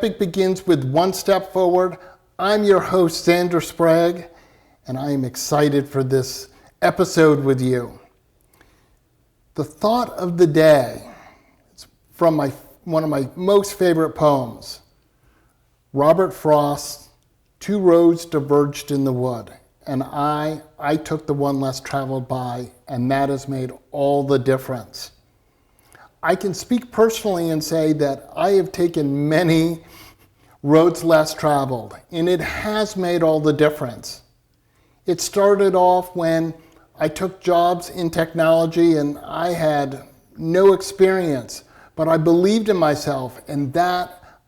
Epic begins with one step forward. I'm your host, Zander Sprague, and I am excited for this episode with you. The thought of the day is from one of my most favorite poems, Robert Frost's Two roads diverged in the wood, and I took the one less traveled by, and that has made all the difference. I can speak personally and say that I have taken many roads less traveled, and it has made all the difference. It started off when I took jobs in technology and I had no experience, but I believed in myself, and that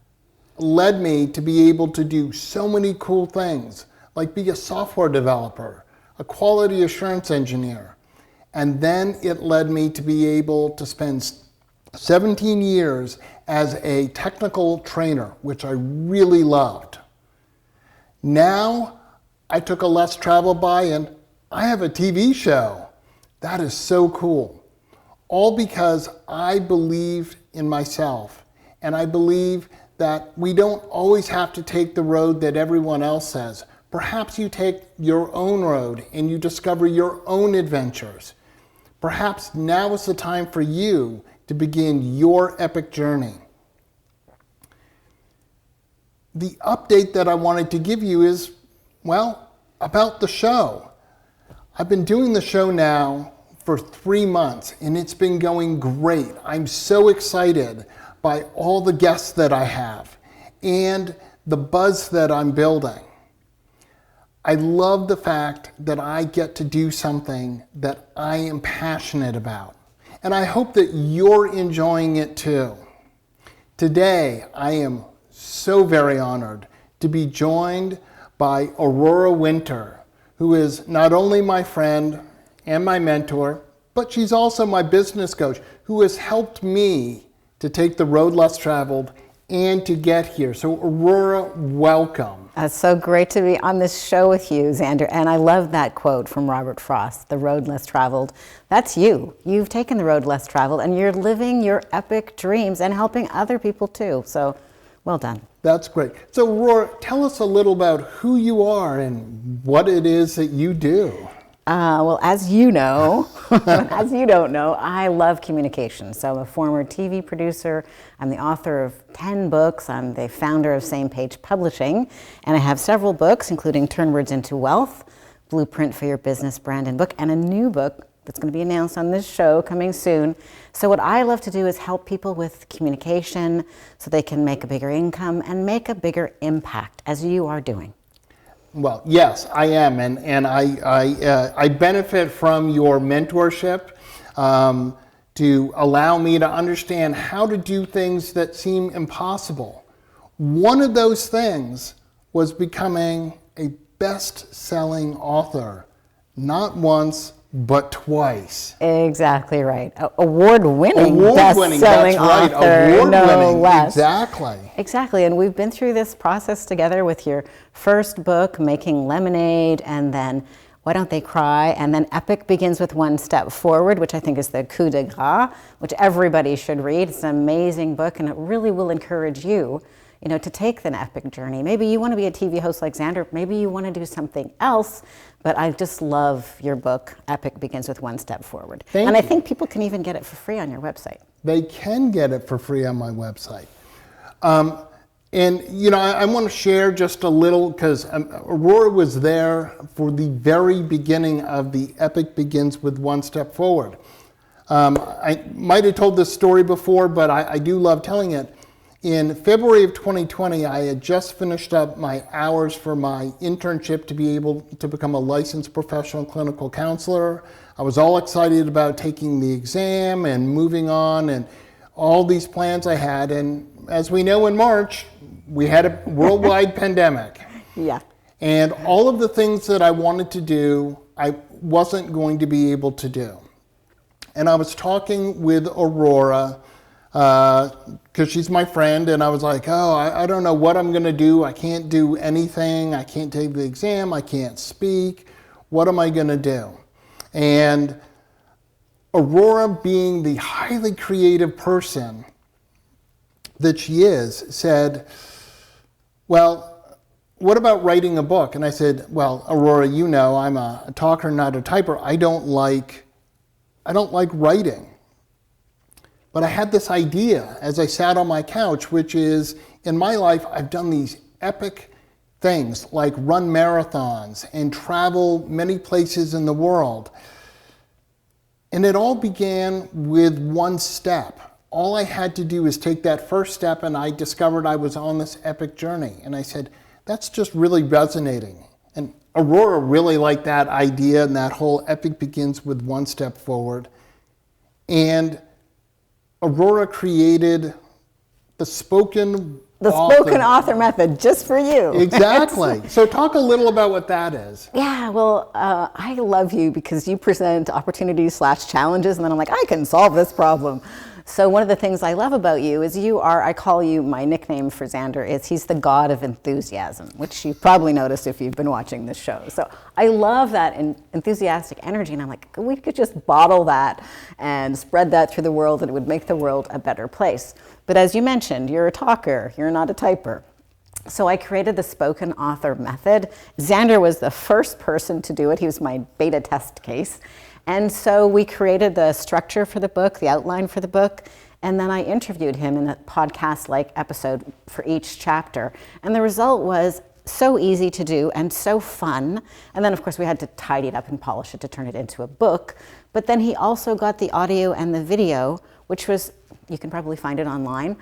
led me to be able to do so many cool things, like be a software developer, a quality assurance engineer. And then it led me to be able to spend 17 years as a technical trainer, which I really loved. Now, I took a less traveled by and I have a TV show. That is so cool. All because I believed in myself. And I believe that we don't always have to take the road that everyone else says. Perhaps you take your own road and you discover your own adventures. Perhaps now is the time for you to begin your epic journey. The update that I wanted to give you is, well, about the show. I've been doing the show now for 3 months, and it's been going great. I'm so excited by all the guests that I have and the buzz that I'm building. I love the fact that I get to do something that I am passionate about. And I hope that you're enjoying it too. Today, I am so very honored to be joined by Aurora Winter, who is not only my friend and my mentor, but she's also my business coach, who has helped me to take the road less traveled and to get here. So Aurora, welcome. It's so great to be on this show with you, Zander. And I love that quote from Robert Frost, the road less traveled. That's you. You've taken the road less traveled and you're living your epic dreams and helping other people too. So well done. That's great. So Aurora, tell us a little about who you are and what it is that you do. Well, as you know, as you don't know, I love communication. So I'm a former TV producer. I'm the author of 10 books. I'm the founder of Same Page Publishing. And I have several books, including Turn Words into Wealth, Blueprint for Your Business, Brand, and Book, and a new book that's going to be announced on this show coming soon. So what I love to do is help people with communication so they can make a bigger income and make a bigger impact, as you are doing. Well, yes, I am, and I benefit from your mentorship to allow me to understand how to do things that seem impossible. One of those things was becoming a best-selling author, not once, but twice. Exactly right. Award-winning best-selling author, Award-winning, less. Exactly. Exactly, and we've been through this process together with your first book, Making Lemonade, and then Why Don't They Cry, and then Epic begins with One Step Forward, which I think is the coup de grace, which everybody should read. It's an amazing book, and it really will encourage you, to take the epic journey. Maybe you want to be a TV host like Zander. Maybe you want to do something else. But I just love your book, Epic Begins with One Step Forward. Thank you. I think people can even get it for free on your website. They can get it for free on my website. I want to share just a little, because Aurora was there for the very beginning of the Epic Begins with One Step Forward. I might have told this story before, but I do love telling it. In February of 2020, I had just finished up my hours for my internship to be able to become a licensed professional clinical counselor. I was all excited about taking the exam and moving on and all these plans I had. And as we know, in March, we had a worldwide pandemic. Yeah. And all of the things that I wanted to do, I wasn't going to be able to do. And I was talking with Aurora, because she's my friend, and I was like, I don't know what I'm going to do. I can't do anything. I can't take the exam. I can't speak. What am I going to do? And Aurora, being the highly creative person that she is, said, well, what about writing a book? And I said, well, Aurora, you know, I'm a talker, not a typer. I don't like writing. But I had this idea as I sat on my couch, which is, in my life, I've done these epic things like run marathons and travel many places in the world. And it all began with one step. All I had to do was take that first step, and I discovered I was on this epic journey. And I said, that's just really resonating. And Aurora really liked that idea, and that whole epic begins with one step forward. And Aurora created the spoken author method, just for you. Exactly. So talk a little about what that is. Yeah, well, I love you because you present opportunities/challenges, and then I'm like, I can solve this problem. So one of the things I love about you is I call you, my nickname for Zander is he's the god of enthusiasm, which you've probably noticed if you've been watching this show. So I love that enthusiastic energy, and I'm like, we could just bottle that and spread that through the world, and it would make the world a better place. But as you mentioned, you're a talker, you're not a typer. So I created the spoken author method. Zander was the first person to do it. He was my beta test case. And so we created the structure for the book, the outline for the book, and then I interviewed him in a podcast-like episode for each chapter. And the result was so easy to do and so fun. And then, of course, we had to tidy it up and polish it to turn it into a book. But then he also got the audio and the video, which was, you can probably find it online.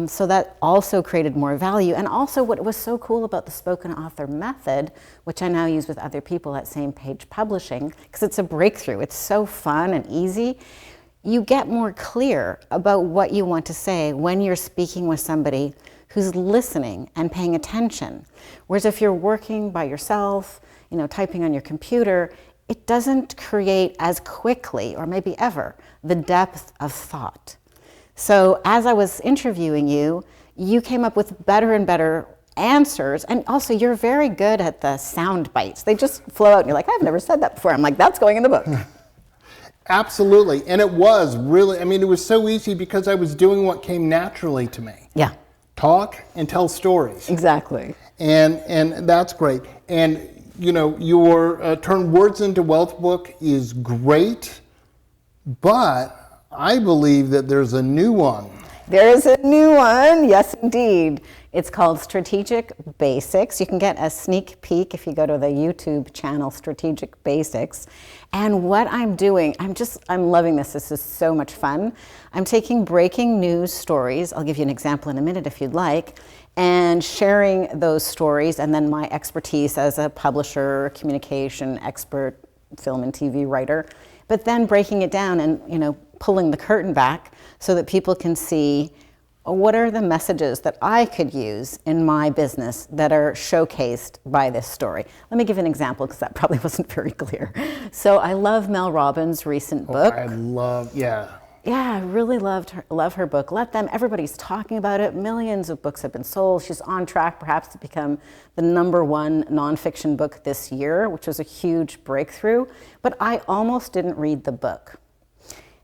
So that also created more value. And also what was so cool about the spoken author method, which I now use with other people at Same Page Publishing, because it's a breakthrough. It's so fun and easy. You get more clear about what you want to say when you're speaking with somebody who's listening and paying attention. Whereas if you're working by yourself, typing on your computer, it doesn't create as quickly, or maybe ever, the depth of thought. So as I was interviewing you, you came up with better and better answers. And also, you're very good at the sound bites. They just flow out and you're like, I've never said that before. I'm like, that's going in the book. Absolutely. And it was really, it was so easy because I was doing what came naturally to me. Yeah. Talk and tell stories. Exactly. And that's great. And, your Turn Words into Wealth book is great, but I believe that there's a new one. There is a new one, yes indeed. It's called Strategic Basics. You can get a sneak peek if you go to the YouTube channel Strategic Basics. And what I'm doing, I'm loving this. This is so much fun. I'm taking breaking news stories. I'll give you an example in a minute if you'd like, and sharing those stories, and then my expertise as a publisher, communication expert, film and TV writer, but then breaking it down and pulling the curtain back so that people can see what are the messages that I could use in my business that are showcased by this story. Let me give an example because that probably wasn't very clear. So I love Mel Robbins' recent book. Yeah, I really love her book. Let Them, everybody's talking about it. Millions of books have been sold. She's on track perhaps to become the #1 nonfiction book this year, which was a huge breakthrough. But I almost didn't read the book.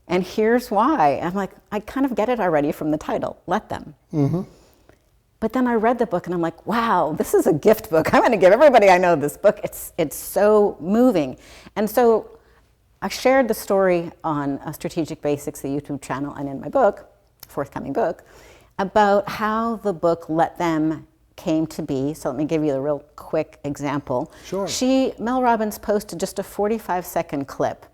And here's why. I'm like, I kind of get it already from the title, Let Them. Mm-hmm. But then I read the book and I'm like, wow, this is a gift book. I'm going to give everybody I know this book. It's so moving. And so I shared the story on Strategic Basics, the YouTube channel, and in my book, forthcoming book, about how the book Let Them came to be. So let me give you a real quick example. Sure. Mel Robbins posted just a 45-second clip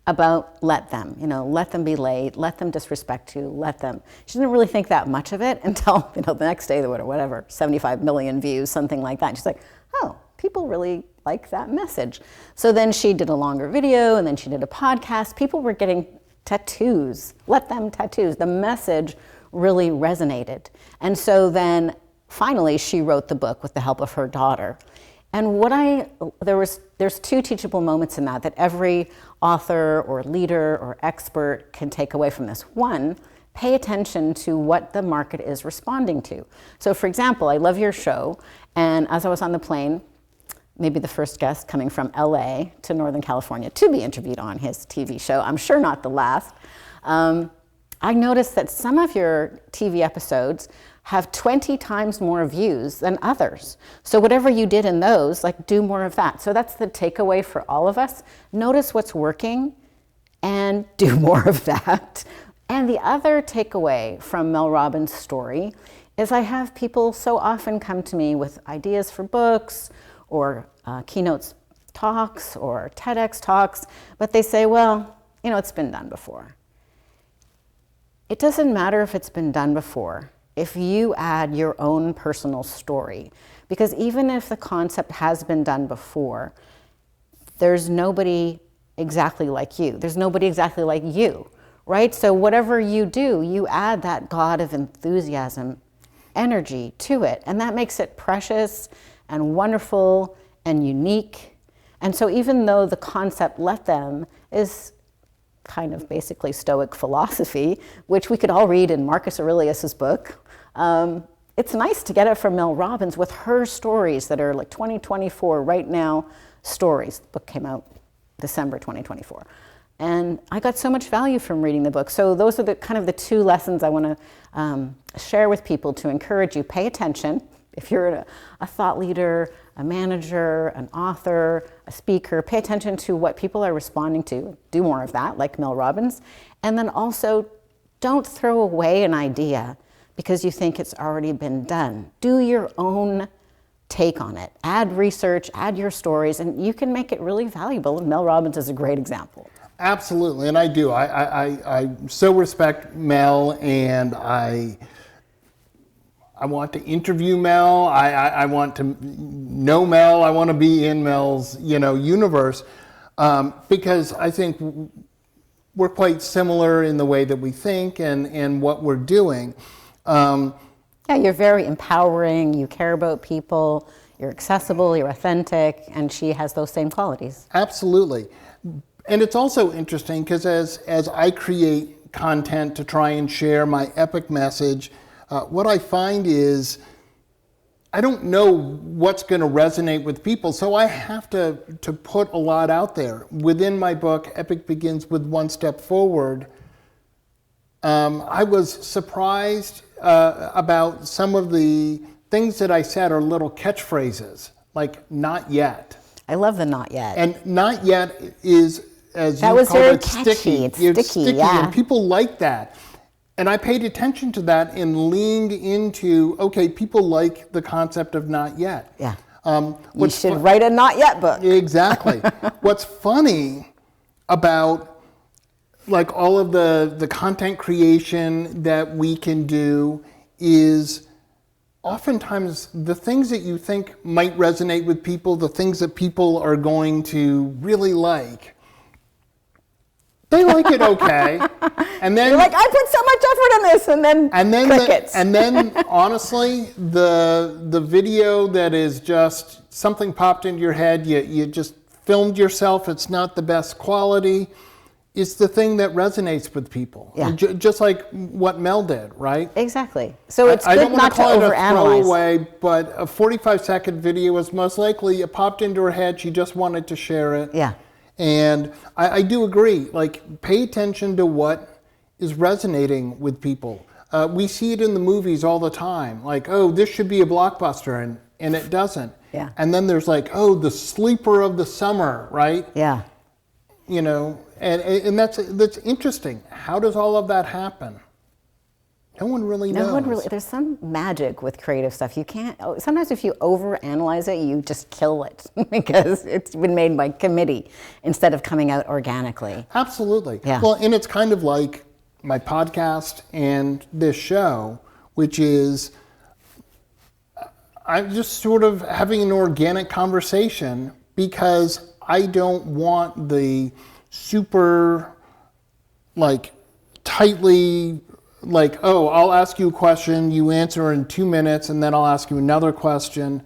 about let them, let them be late, let them disrespect you, let them. She didn't really think that much of it until, the next day, whatever, 75 million views, something like that. And she's like, oh, people really like that message. So then she did a longer video, and then she did a podcast. People were getting tattoos, let them tattoos. The message really resonated. And so then finally she wrote the book with the help of her daughter. And there's 2 teachable moments in that every author or leader or expert can take away from this. 1, pay attention to what the market is responding to. So for example, I love your show, and as I was on the plane, maybe the first guest coming from LA to Northern California to be interviewed on his TV show, I'm sure not the last, I noticed that some of your TV episodes have 20 times more views than others. So whatever you did in those, like, do more of that. So that's the takeaway for all of us. Notice what's working and do more of that. And the other takeaway from Mel Robbins' story is I have people so often come to me with ideas for books or keynote talks or TEDx talks, but they say, well, you know, it's been done before. It doesn't matter if it's been done before, if you add your own personal story, because even if the concept has been done before, there's nobody exactly like you. There's nobody exactly like you, right? So whatever you do, you add that God of enthusiasm energy to it, and that makes it precious and wonderful and unique. And so even though the concept, let them, is kind of basically Stoic philosophy, which we could all read in Marcus Aurelius's book, it's nice to get it from Mel Robbins with her stories that are like 2024 right now stories. The book came out December 2024. And I got so much value from reading the book. So those are the kind of the two lessons I want to share with people to encourage you. Pay attention. If you're a thought leader, a manager, an author, a speaker, pay attention to what people are responding to. Do more of that, like Mel Robbins. And then also, don't throw away an idea because you think it's already been done. Do your own take on it. Add research, add your stories, and you can make it really valuable. And Mel Robbins is a great example. Absolutely, and I do. I so respect Mel, and I want to interview Mel. I want to know Mel. I want to be in Mel's, universe, because I think we're quite similar in the way that we think and what we're doing. Yeah, you're very empowering. You care about people. You're accessible. You're authentic, and she has those same qualities. Absolutely. And it's also interesting because as I create content to try and share my epic message, what I find is I don't know what's going to resonate with people, so I have to put a lot out there. Within my book, Epic Begins with One Step Forward, I was surprised about some of the things that I said are little catchphrases, like "not yet." I love the "not yet." And "not yet" is, as that you was call very it, catchy. sticky. It's sticky, yeah. And people like that. And I paid attention to that and leaned into, okay, people like the concept of "not yet." Yeah. You should write a "not yet" book. Exactly. What's funny about like all of the content creation that we can do is oftentimes the things that you think might resonate with people, the things that people are going to really like, they like it okay. And then you're like, I put so much effort in this, and then crickets. And then honestly, the video that is just something popped into your head, you just filmed yourself, it's not the best quality, is the thing that resonates with people. Yeah. Just like what Mel did, right? Exactly. So it's good not to overanalyze. I don't want to call it a throwaway, but a 45-second video was most likely, it popped into her head, she just wanted to share it. Yeah. And I do agree, like, pay attention to what is resonating with people. We see it in the movies all the time, like, oh, this should be a blockbuster, and it doesn't. Yeah. And then there's like, oh, the sleeper of the summer, right? Yeah. And that's interesting. How does all of that happen? No one really knows. No one really. There's some magic with creative stuff. You can't. Sometimes if you overanalyze it, you just kill it because it's been made by committee instead of coming out organically. Absolutely. Yeah. Well, and it's kind of like my podcast and this show, which is I'm just sort of having an organic conversation because I don't want the super, like, tightly, like, oh, I'll ask you a question, you answer in 2 minutes, and then I'll ask you another question.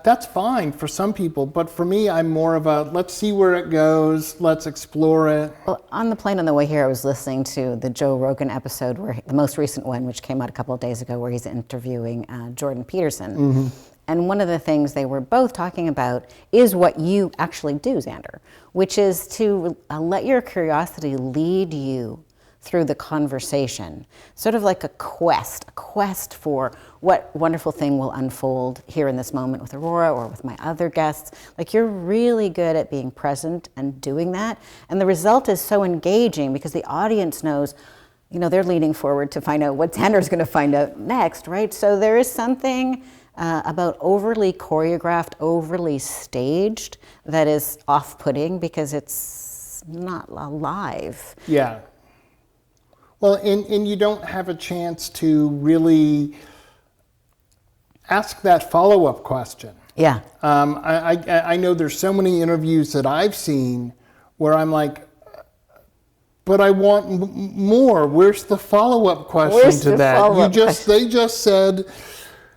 That's fine for some people, but for me, I'm more of a, let's see where it goes, let's explore it. Well, on the plane on the way here, I was listening to the Joe Rogan episode, the most recent one, which came out a couple of days ago, where he's interviewing Jordan Peterson. Mm-hmm. And one of the things they were both talking about is what you actually do, Zander, which is to let your curiosity lead you through the conversation, sort of like a quest for what wonderful thing will unfold here in this moment with Aurora or with my other guests. Like, you're really good at being present and doing that. And the result is so engaging because the audience knows, they're leaning forward to find out what Zander's going to find out next, right? So there is something about overly choreographed, overly staged that is off-putting because it's not alive. Yeah. Well, and you don't have a chance to really ask that follow-up question. Yeah. I know there's so many interviews that I've seen where I'm like, but I want more. Where's the follow-up question to that? They just said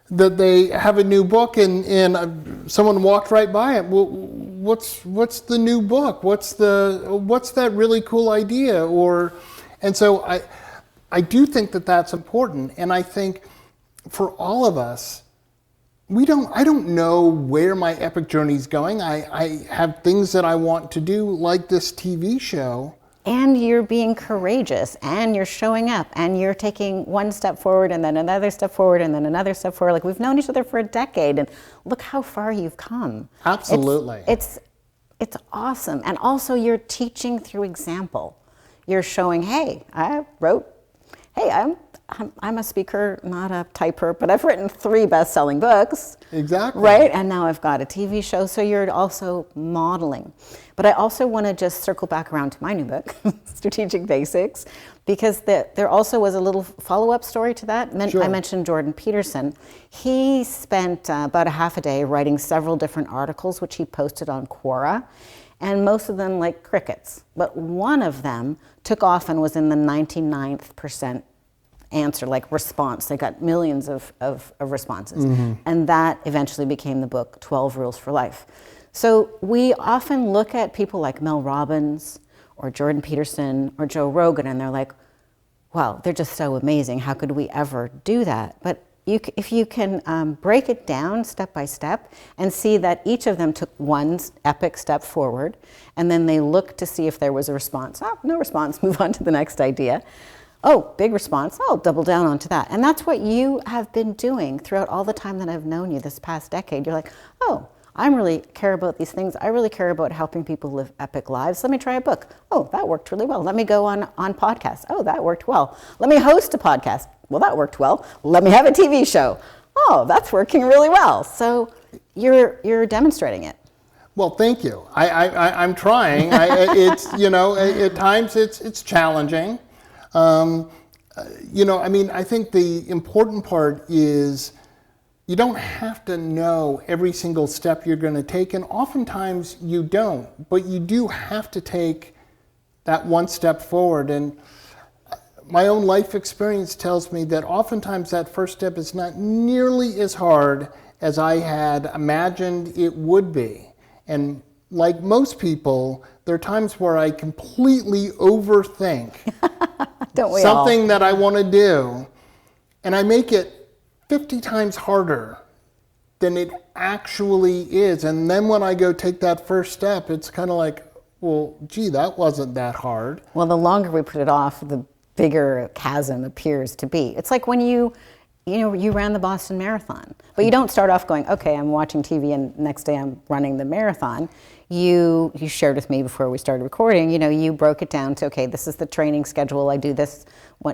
that they have a new book and someone walked right by it. Well, what's the new book? What's that really cool idea? And so I do think that that's important. And I think for all of us, I don't know where my epic journey is going. I have things that I want to do, like this TV show. And you're being courageous, and you're showing up, and you're taking one step forward, and then another step forward, and then another step forward. Like, we've known each other for a decade, and look how far you've come. Absolutely. It's awesome. And also, you're teaching through example. You're showing, hey, I'm a speaker, not a typer, but I've written 3 best-selling books. Exactly. Right? And now I've got a TV show, so you're also modeling. But I also want to just circle back around to my new book, Strategic Basics, because there also was a little follow-up story to that. Sure. I mentioned Jordan Peterson. He spent about a half a day writing several different articles, which he posted on Quora, and most of them like crickets. But one of them took off and was in the 99th percent answer, like response. They got millions of responses. Mm-hmm. And that eventually became the book, 12 Rules for Life. So we often look at people like Mel Robbins or Jordan Peterson or Joe Rogan, and they're like, wow, they're just so amazing. How could we ever do that? But if you can break it down step by step and see that each of them took one epic step forward, and then they look to see if there was a response. Oh, no response, move on to the next idea. Oh, big response, I'll double down onto that. And that's what you have been doing throughout all the time that I've known you this past decade. You're like, oh, I really care about these things. I really care about helping people live epic lives. Let me try a book. Oh, that worked really well. Let me go on podcasts. Oh, that worked well. Let me host a podcast. Well, that worked well. Let me have a TV show. Oh, that's working really well. So you're demonstrating it. Well, thank you. I'm trying. It's at times it's challenging. I think the important part is you don't have to know every single step you're going to take, and oftentimes you don't, but you do have to take that one step forward. And my own life experience tells me that oftentimes that first step is not nearly as hard as I had imagined it would be. And like most people, there are times where I completely overthink something that I want to do, and I make it 50 times harder than it actually is. And then when I go take that first step, it's kind of like, well, gee, that wasn't that hard. Well, the longer we put it off, the bigger chasm appears to be. It's like when you ran the Boston Marathon, but you don't start off going, okay, I'm watching TV and next day I'm running the marathon. You shared with me before we started recording, you broke it down to, okay, this is the training schedule. I do this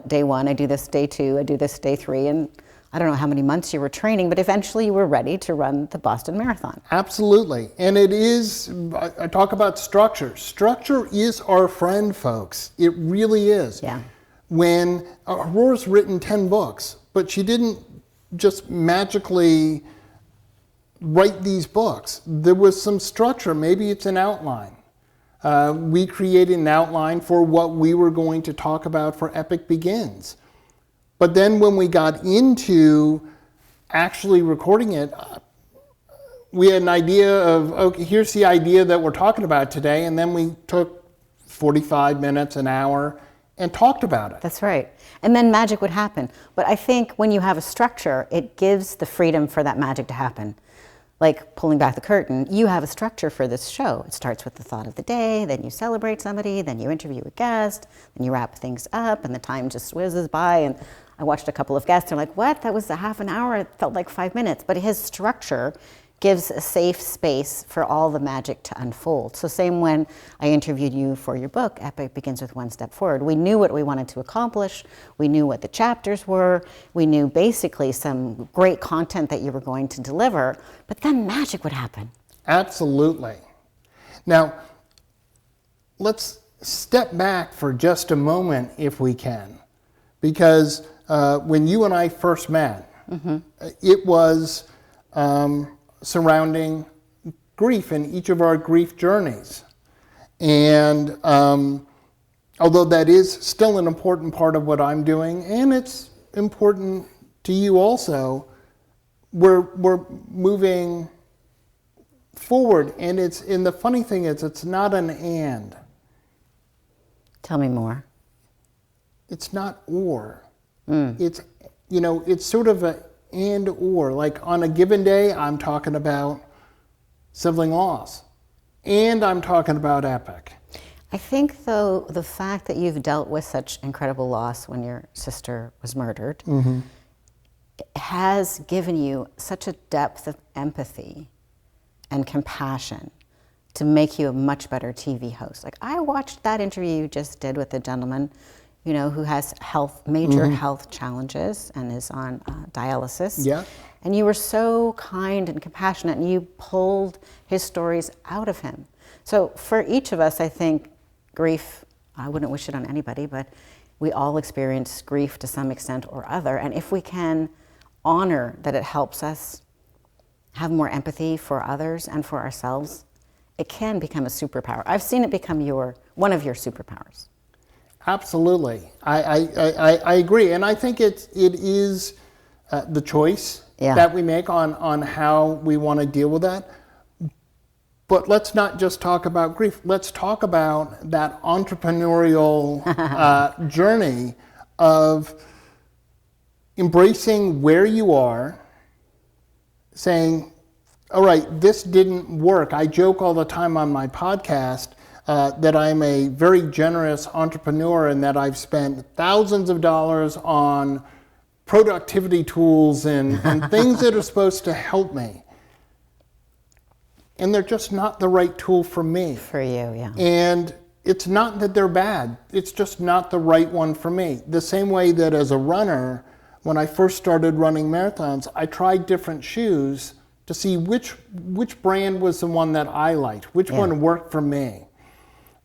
day 1, I do this day 2, I do this day 3, and I don't know how many months you were training, but eventually you were ready to run the Boston Marathon. Absolutely. And it is, I talk about structure. Structure is our friend, folks. It really is. Yeah. When Aurora's written 10 books, but she didn't just magically write these books. There was some structure. Maybe it's an outline. We created an outline for what we were going to talk about for Epic Begins. But then when we got into actually recording it, we had an idea of, okay, here's the idea that we're talking about today, and then we took 45 minutes, an hour, and talked about it. That's right. And then magic would happen. But I think when you have a structure, it gives the freedom for that magic to happen. like pulling back the curtain, you have a structure for this show. It starts with the thought of the day, then you celebrate somebody, then you interview a guest, then you wrap things up, and the time just whizzes by. And I watched a couple of guests, they're like, what? That was a half an hour, it felt like 5 minutes. But his structure gives a safe space for all the magic to unfold. So same when I interviewed you for your book, Epic Begins with One Step Forward. We knew what we wanted to accomplish. We knew what the chapters were. We knew basically some great content that you were going to deliver, but then magic would happen. Absolutely. Now, let's step back for just a moment if we can, because when you and I first met, it was surrounding grief and each of our grief journeys. And although that is still an important part of what I'm doing, and it's important to you also, we're moving forward. And the funny thing is, it's not an and. Tell me more. It's not or. It's, it's sort of a and or. Like on a given day, I'm talking about sibling loss, and I'm talking about Epic. I think, though, the fact that you've dealt with such incredible loss when your sister was murdered has given you such a depth of empathy and compassion to make you a much better TV host. Like, I watched that interview you just did with the gentleman, who has major health challenges and is on dialysis. Yeah. And you were so kind and compassionate, and you pulled his stories out of him. So for each of us, I think grief, I wouldn't wish it on anybody, but we all experience grief to some extent or other. And if we can honor that it helps us have more empathy for others and for ourselves, it can become a superpower. I've seen it become one of your superpowers. Absolutely. I agree. And I think it is the choice that we make on how we want to deal with that. But let's not just talk about grief. Let's talk about that entrepreneurial journey of embracing where you are, saying, all right, this didn't work. I joke all the time on my podcast that I'm a very generous entrepreneur and that I've spent thousands of dollars on productivity tools and things that are supposed to help me. And they're just not the right tool for me. For you, yeah. And it's not that they're bad. It's just not the right one for me. The same way that as a runner, when I first started running marathons, I tried different shoes to see which brand was the one that I liked, which one worked for me.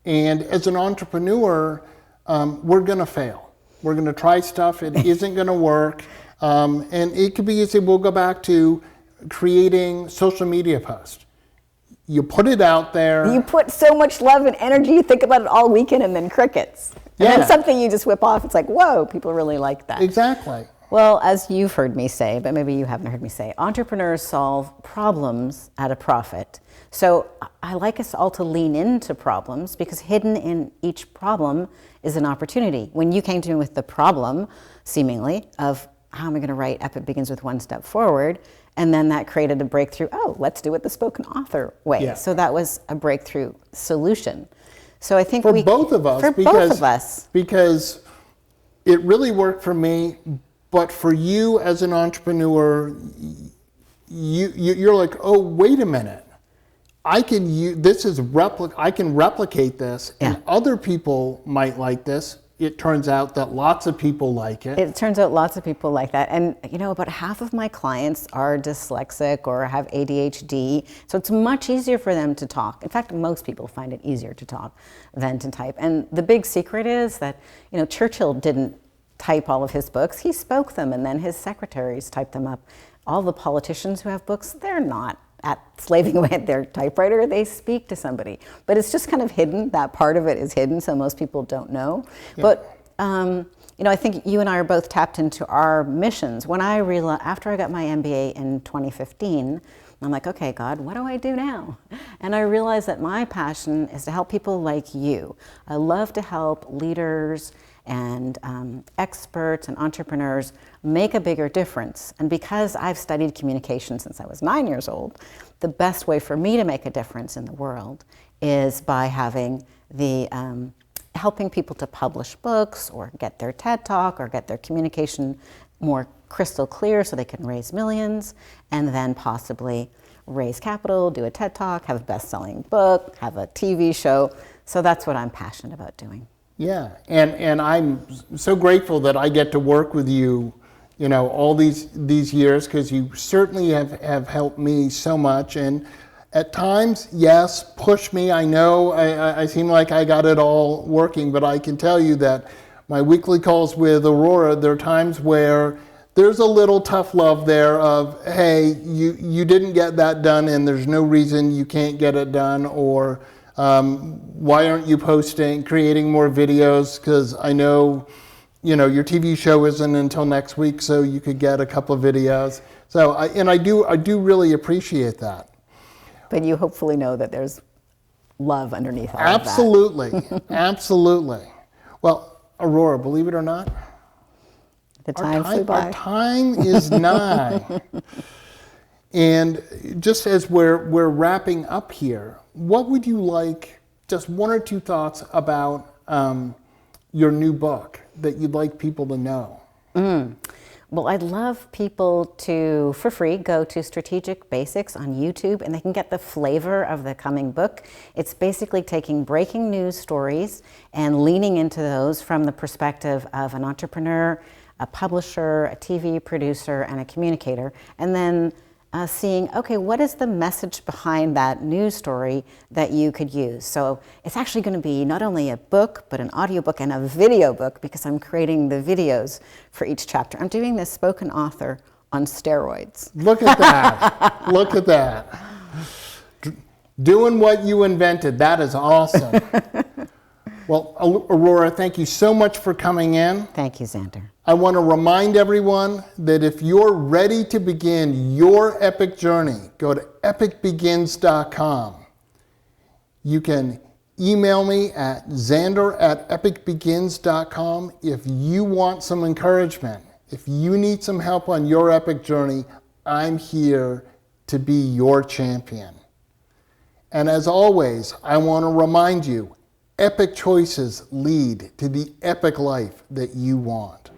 And as an entrepreneur, we're going to fail. We're going to try stuff. It isn't going to work. And it could be easy. We'll go back to creating social media posts. You put it out there. You put so much love and energy. You think about it all weekend and then crickets. And then something you just whip off. It's like, whoa, people really like that. Exactly. Well, as you've heard me say, but maybe you haven't heard me say, entrepreneurs solve problems at a profit. So I like us all to lean into problems, because hidden in each problem is an opportunity. When you came to me with the problem, seemingly, of how am I going to write Epic Begins with One Step Forward, and then that created a breakthrough, let's do it the spoken author way. Yeah. So that was a breakthrough solution. So I think for both of us, because it really worked for me, but for you as an entrepreneur, you're like, oh, wait a minute. I can replicate this, and other people might like this. It turns out that lots of people like it. It turns out lots of people like that. And about half of my clients are dyslexic or have ADHD. So it's much easier for them to talk. In fact, most people find it easier to talk than to type. And the big secret is that, Churchill didn't type all of his books. He spoke them, and then his secretaries typed them up. All the politicians who have books, they're not slaving away at their typewriter, they speak to somebody. But it's just kind of hidden. That part of it is hidden, so most people don't know. Yeah. But I think you and I are both tapped into our missions. When I realized, after I got my MBA in 2015, I'm like, okay, God, what do I do now? And I realized that my passion is to help people like you. I love to help leaders and experts and entrepreneurs make a bigger difference. And because I've studied communication since I was 9 years old, the best way for me to make a difference in the world is by having the helping people to publish books or get their TED Talk or get their communication more crystal clear so they can raise millions, and then possibly raise capital, do a TED Talk, have a best-selling book, have a TV show. So that's what I'm passionate about doing. Yeah, and I'm so grateful that I get to work with you, you know, all these years, because you certainly have helped me so much. And at times, yes, push me. I know I seem like I got it all working, but I can tell you that my weekly calls with Aurora, there are times where there's a little tough love there of, hey, you didn't get that done and there's no reason you can't get it done, or why aren't you creating more videos? Because I know, you know, your TV show isn't until next week, so you could get a couple of videos. So, I do really appreciate that. But you hopefully know that there's love underneath all Absolutely, of that. absolutely. Well, Aurora, believe it or not, The time flew by. Our time is nigh. And just as we're wrapping up here, what would you like, just one or two thoughts about your new book that you'd like people to know? Well, I'd love people to, for free, go to Strategic Basics on YouTube, and they can get the flavor of the coming book. It's basically taking breaking news stories and leaning into those from the perspective of an entrepreneur, a publisher, a TV producer, and a communicator, and then seeing, okay, what is the message behind that news story that you could use? So it's actually going to be not only a book, but an audiobook and a video book, because I'm creating the videos for each chapter. I'm doing this spoken author on steroids. Look at that. Look at that. Doing what you invented. That is awesome. Well, Aurora, thank you so much for coming in. Thank you, Zander. I want to remind everyone that if you're ready to begin your epic journey, go to epicbegins.com. You can email me at zander@epicbegins.com if you want some encouragement. If you need some help on your epic journey, I'm here to be your champion. And as always, I want to remind you, epic choices lead to the epic life that you want.